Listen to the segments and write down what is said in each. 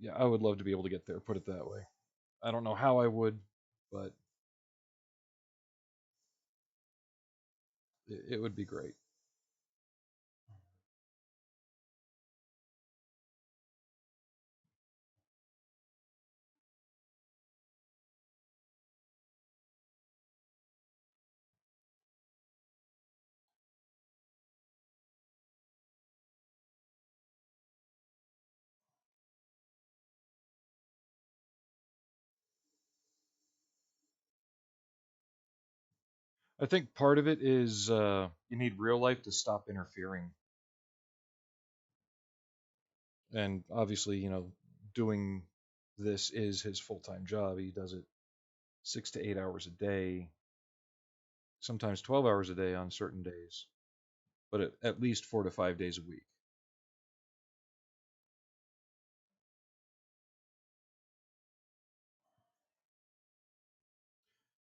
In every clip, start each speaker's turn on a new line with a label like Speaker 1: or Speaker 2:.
Speaker 1: Yeah, I would love to be able to get there, put it that way. I don't know how I would, but it would be great. I think part of it is you need real life to stop interfering. And obviously, doing this is his full-time job. He does it 6 to 8 hours a day, sometimes 12 hours a day on certain days, but at least 4 to 5 days a week.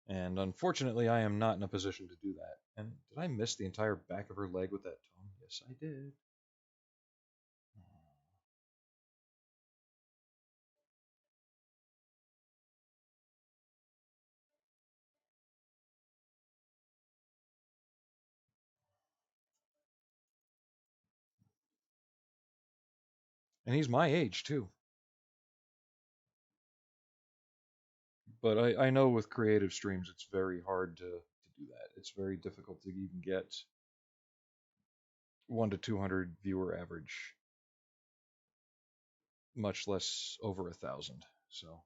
Speaker 1: And unfortunately, I am not in a position to do that. And did I miss the entire back of her leg with that tone? Yes, I did. And he's my age, too. But I know with creative streams, it's very hard to do that. It's very difficult to even get 1 to 200 viewer average, much less over 1,000. So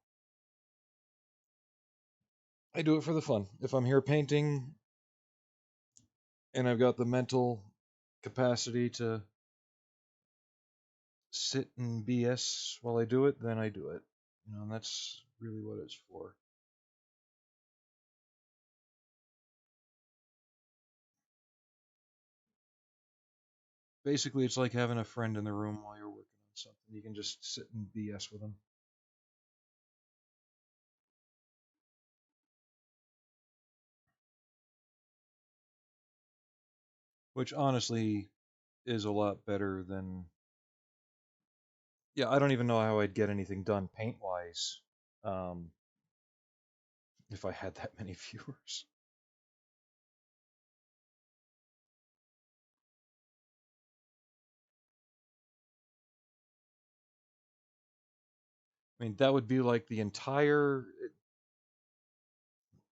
Speaker 1: I do it for the fun. If I'm here painting and I've got the mental capacity to sit and BS while I do it, then I do it. And that's really what it's for. Basically, it's like having a friend in the room while you're working on something. You can just sit and BS with them. Which honestly is a lot better than. Yeah, I don't even know how I'd get anything done paint wise um, if I had that many viewers. I mean, that would be like the entire.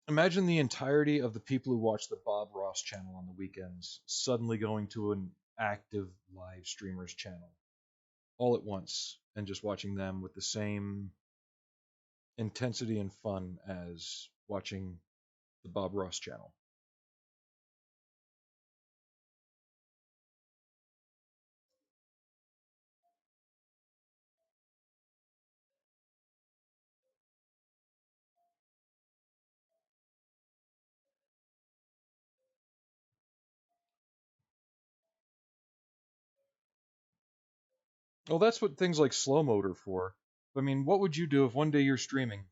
Speaker 1: Imagine the entirety of the people who watch the Bob Ross channel on the weekends suddenly going to an active live streamer's channel all at once and just watching them with the same intensity and fun as watching the Bob Ross channel. Well, that's what things like slow mode are for. I mean, what would you do if one day you're streaming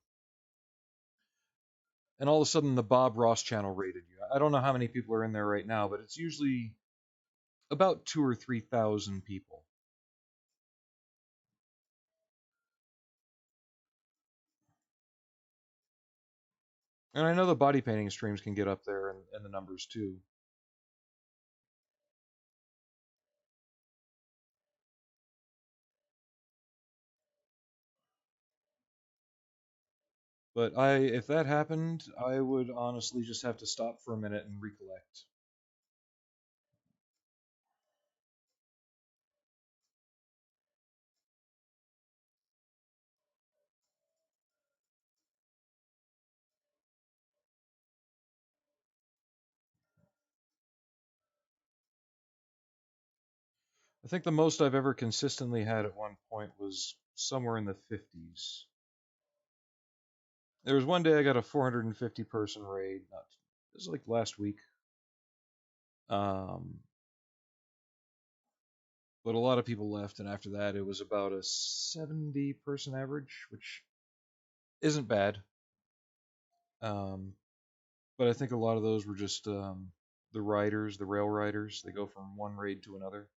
Speaker 1: and all of a sudden the Bob Ross channel rated you? I don't know how many people are in there right now, but it's usually about 2 or 3 thousand people. And I know the body painting streams can get up there and the numbers too. But if that happened, I would honestly just have to stop for a minute and recollect. I think the most I've ever consistently had at one point was somewhere in the 50s. There was one day I got a 450 person raid. Not, it was like last week. Um, but a lot of people left, and after that, it was about a 70 person average, which isn't bad. Um, but I think a lot of those were just the riders, the rail riders. They go from one raid to another.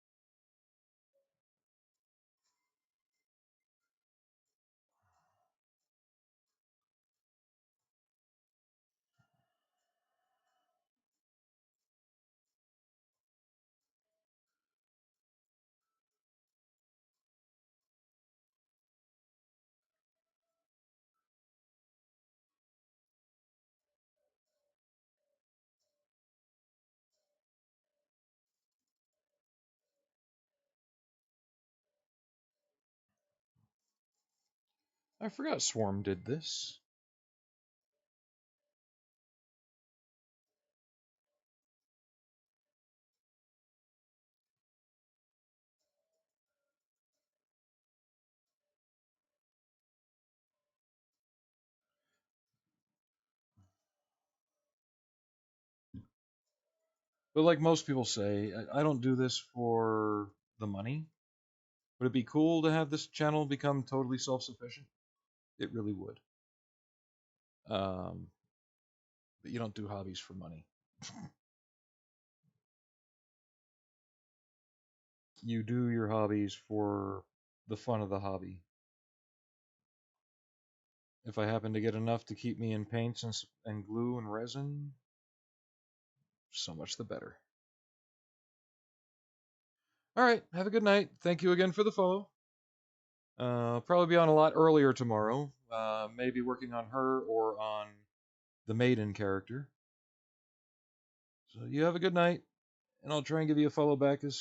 Speaker 1: I forgot Swarm did this. But like most people say, I don't do this for the money. Would it be cool to have this channel become totally self-sufficient? It really would. But you don't do hobbies for money. You do your hobbies for the fun of the hobby. If I happen to get enough to keep me in paints and glue and resin, so much the better. All right, have a good night. Thank you again for the follow. I'll probably be on a lot earlier tomorrow. Maybe working on her or on the maiden character. So you have a good night, and I'll try and give you a follow back as soon